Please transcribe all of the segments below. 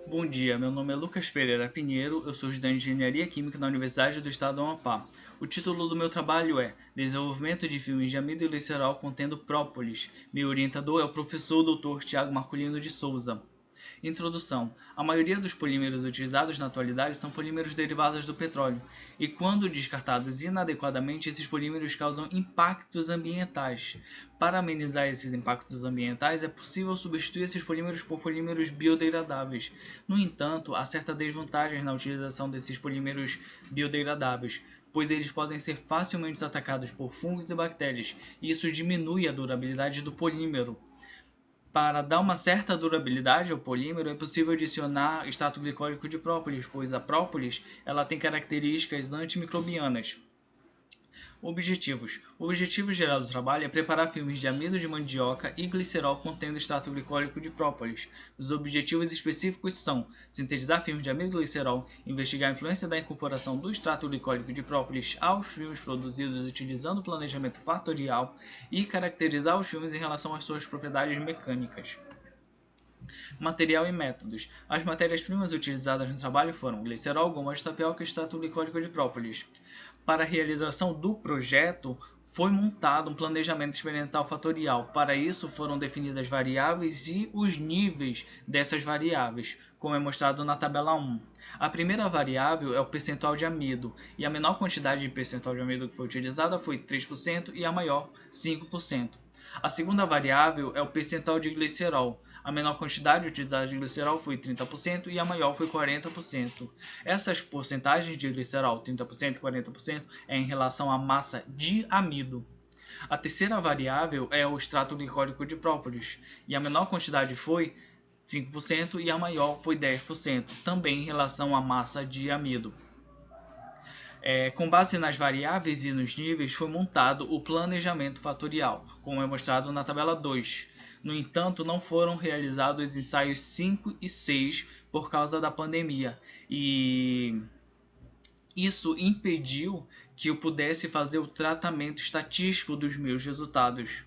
Bom dia, meu nome é Lucas Pereira Pinheiro, eu sou estudante de Engenharia Química na Universidade do Estado do Amapá. O título do meu trabalho é Desenvolvimento de filmes de amido e glicerol contendo própolis. Meu orientador é o professor Dr. Tiago Marculino de Souza. Introdução. A maioria dos polímeros utilizados na atualidade são polímeros derivados do petróleo, e quando descartados inadequadamente, esses polímeros causam impactos ambientais. Para amenizar esses impactos ambientais, é possível substituir esses polímeros por polímeros biodegradáveis. No entanto, há certas desvantagens na utilização desses polímeros biodegradáveis, pois eles podem ser facilmente atacados por fungos e bactérias, e isso diminui a durabilidade do polímero. Para dar uma certa durabilidade ao polímero, é possível adicionar extrato glicólico de própolis, pois a própolis ela tem características antimicrobianas. Objetivos. O objetivo geral do trabalho é preparar filmes de amido de mandioca e glicerol contendo extrato glicólico de própolis. Os objetivos específicos são sintetizar filmes de amido e glicerol, investigar a influência da incorporação do extrato glicólico de própolis aos filmes produzidos utilizando planejamento fatorial e caracterizar os filmes em relação às suas propriedades mecânicas. Material e métodos. As matérias-primas utilizadas no trabalho foram glicerol, goma de tapioca e extrato glicólico de própolis. Para a realização do projeto, foi montado um planejamento experimental fatorial. Para isso, foram definidas variáveis e os níveis dessas variáveis, como é mostrado na tabela 1. A primeira variável é o percentual de amido, e a menor quantidade de percentual de amido que foi utilizada foi 3% e a maior 5%. A segunda variável é o percentual de glicerol. A menor quantidade utilizada de glicerol foi 30% e a maior foi 40%. Essas porcentagens de glicerol, 30% e 40%, é em relação à massa de amido. A terceira variável é o extrato glicólico de própolis, e a menor quantidade foi 5% e a maior foi 10%, também em relação à massa de amido. Com base nas variáveis e nos níveis, foi montado o planejamento fatorial, como é mostrado na tabela 2. No entanto, não foram realizados os ensaios 5 e 6 por causa da pandemia, e isso impediu que eu pudesse fazer o tratamento estatístico dos meus resultados.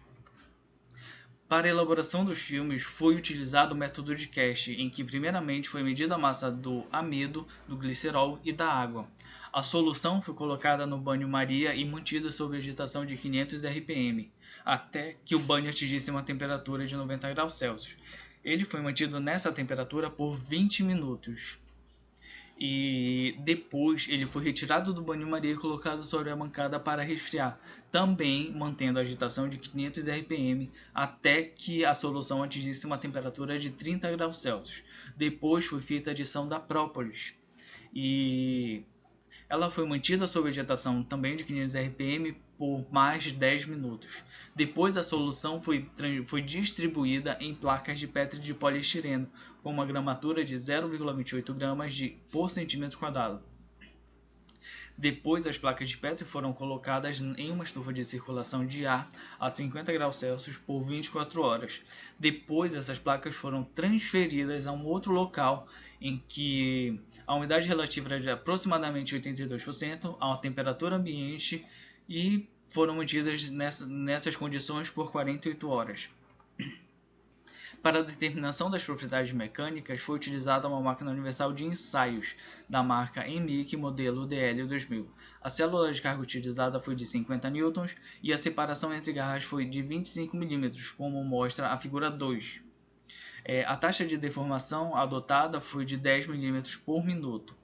Para a elaboração dos filmes, foi utilizado o método de Cash, em que primeiramente foi medida a massa do amido, do glicerol e da água. A solução foi colocada no banho-maria e mantida sob agitação de 500 rpm, até que o banho atingisse uma temperatura de 90 graus Celsius. Ele foi mantido nessa temperatura por 20 minutos. E depois ele foi retirado do banho-maria e colocado sobre a bancada para resfriar, também mantendo a agitação de 500 rpm até que a solução atingisse uma temperatura de 30 graus Celsius. Depois foi feita a adição da própolis e ela foi mantida sob agitação também de 500 rpm por mais de 10 minutos. Depois a solução foi distribuída em placas de Petri de poliestireno com uma gramatura de 0,28 gramas por centímetro quadrado. Depois as placas de Petri foram colocadas em uma estufa de circulação de ar a 50 graus Celsius por 24 horas. Depois essas placas foram transferidas a um outro local em que a umidade relativa era de aproximadamente 82%, a uma temperatura ambiente e foram mantidas nessas condições por 48 horas. Para a determinação das propriedades mecânicas, foi utilizada uma máquina universal de ensaios, da marca ENIAC modelo DL2000. A célula de carga utilizada foi de 50 newtons e a separação entre garras foi de 25 milímetros, como mostra a figura 2. A taxa de deformação adotada foi de 10 milímetros por minuto.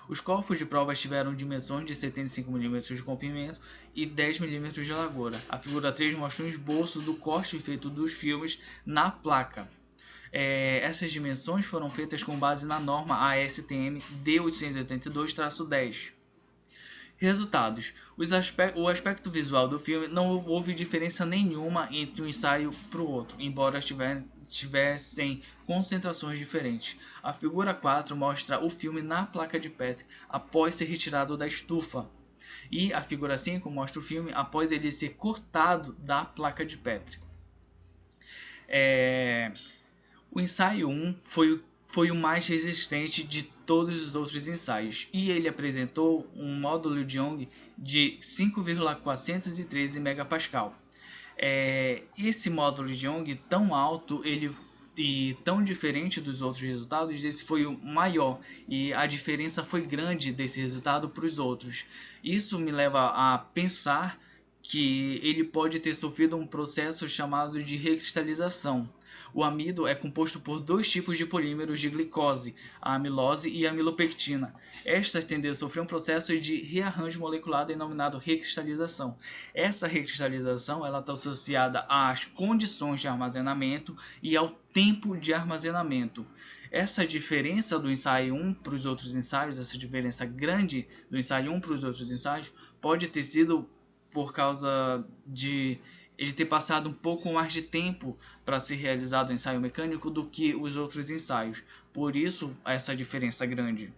Os corpos de provas tiveram dimensões de 75 milímetros de comprimento e 10 milímetros de largura. A figura 3 mostra um esboço do corte feito dos filmes na placa. Essas dimensões foram feitas com base na norma ASTM D882-10. Resultados: o aspecto visual do filme não houve diferença nenhuma entre um ensaio para o outro, embora tivessem concentrações diferentes. A figura 4 mostra o filme na placa de Petri após ser retirado da estufa, e a figura 5 mostra o filme após ele ser cortado da placa de Petri. O ensaio 1 foi o mais resistente de todos os outros ensaios, e ele apresentou um módulo de Young de 5,413 MPa. Esse módulo de Young tão alto, ele tão diferente dos outros resultados, esse foi o maior e a diferença foi grande desse resultado para os outros. Isso me leva a pensar que ele pode ter sofrido um processo chamado de recristalização. O amido é composto por dois tipos de polímeros de glicose, a amilose e a amilopectina. Estas tendem a sofrer um processo de rearranjo molecular denominado recristalização. Essa recristalização está associada às condições de armazenamento e ao tempo de armazenamento. Essa diferença do ensaio 1 para os outros ensaios, essa diferença grande do ensaio 1 para os outros ensaios, pode ter sido por causa de ele ter passado um pouco mais de tempo para ser realizado o ensaio mecânico do que os outros ensaios. Por isso, essa diferença grande.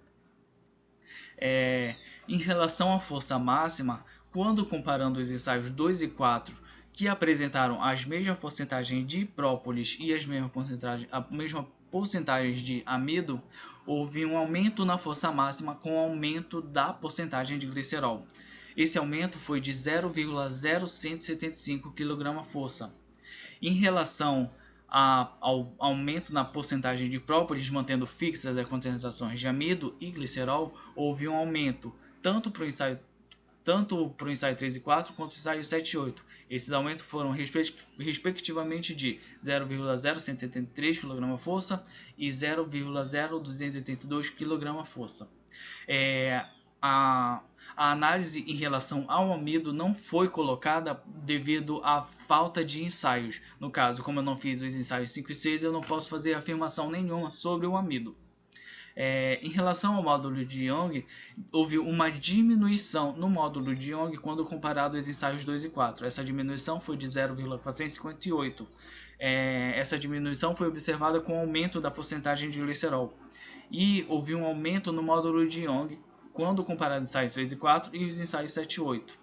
Em relação à força máxima, quando comparando os ensaios 2 e 4, que apresentaram as mesmas porcentagens de própolis e a mesma porcentagem de amido, houve um aumento na força máxima com o aumento da porcentagem de glicerol. Esse aumento foi de 0,0175 kg/força. Em relação ao aumento na porcentagem de própolis, mantendo fixas as concentrações de amido e glicerol, houve um aumento tanto para o ensaio 3 e 4 quanto o ensaio 7 e 8. Esses aumentos foram respectivamente de 0,0173 kg/força e 0,0282 kg/força. A análise em relação ao amido não foi colocada devido à falta de ensaios. No caso, como eu não fiz os ensaios 5 e 6, eu não posso fazer afirmação nenhuma sobre o amido. Em relação ao módulo de Young, houve uma diminuição no módulo de Young quando comparado aos ensaios 2 e 4. Essa diminuição foi de 0,458. Essa diminuição foi observada com o aumento da porcentagem de glicerol. E houve um aumento no módulo de Young quando comparado aos ensaios 3 e 4 e os ensaios 7 e 8.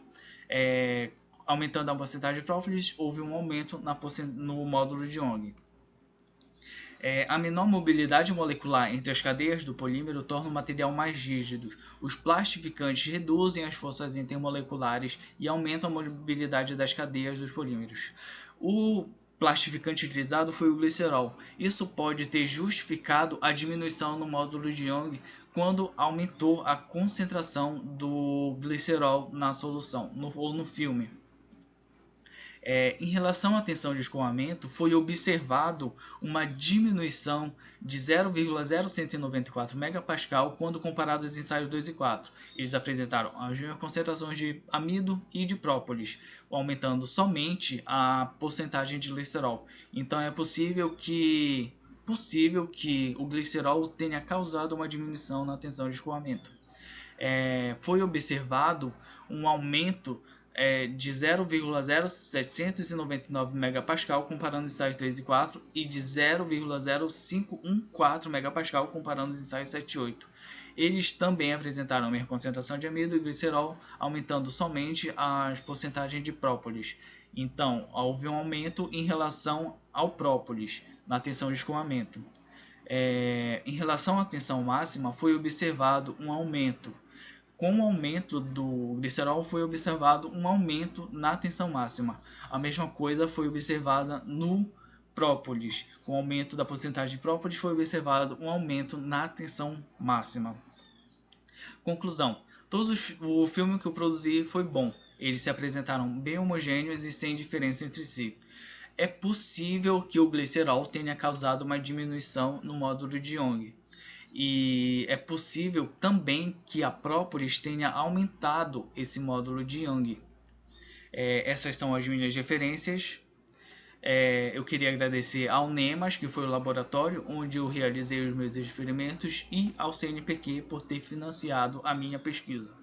Aumentando a porcentagem de própolis, houve um aumento no módulo de Young. A menor mobilidade molecular entre as cadeias do polímero torna o material mais rígido. Os plastificantes reduzem as forças intermoleculares e aumentam a mobilidade das cadeias dos polímeros. O plastificante utilizado foi o glicerol. Isso pode ter justificado a diminuição no módulo de Young quando aumentou a concentração do glicerol na solução ou no filme. Em relação à tensão de escoamento, foi observado uma diminuição de 0,0194 MPa quando comparado aos ensaios 2 e 4. Eles apresentaram as mesmas concentrações de amido e de própolis, aumentando somente a porcentagem de glicerol. Então é possível que o glicerol tenha causado uma diminuição na tensão de escoamento. Foi observado um aumento de 0,0799 MPa comparando os ensaios 3 e 4 e de 0,0514 MPa comparando os ensaios 7 e 8. Eles também apresentaram a mesma concentração de amido e glicerol, aumentando somente as porcentagens de própolis. Então, houve um aumento em relação ao própolis na tensão de escoamento. Em relação à tensão máxima, foi observado um aumento. Com o aumento do glicerol foi observado um aumento na tensão máxima. A mesma coisa foi observada no própolis. Com o aumento da porcentagem de própolis foi observado um aumento na tensão máxima. Conclusão: o filme que eu produzi foi bom. Eles se apresentaram bem homogêneos e sem diferença entre si. É possível que o glicerol tenha causado uma diminuição no módulo de Young. E é possível também que a própolis tenha aumentado esse módulo de Young. Essas são as minhas referências. Eu queria agradecer ao NEMAS, que foi o laboratório onde eu realizei os meus experimentos, e ao CNPq por ter financiado a minha pesquisa.